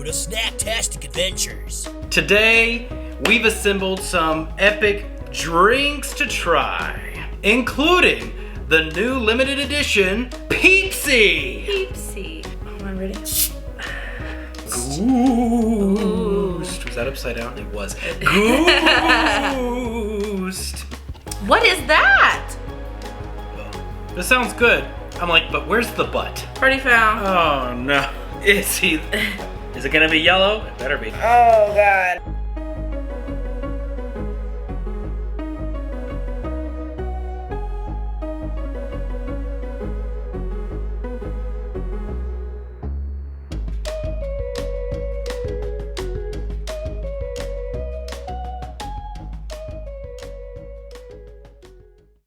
episode of Snacktastic Adventures. Today, we've assembled some epic drinks to try, including the new limited edition Peepsi. Peepsi. Hold on, ready? Goosed. Was that upside down? It was. Goosed. What is that? This sounds good. I'm like, but where's the butt? Already found. Oh no. Is it gonna be yellow? It better be. Oh God.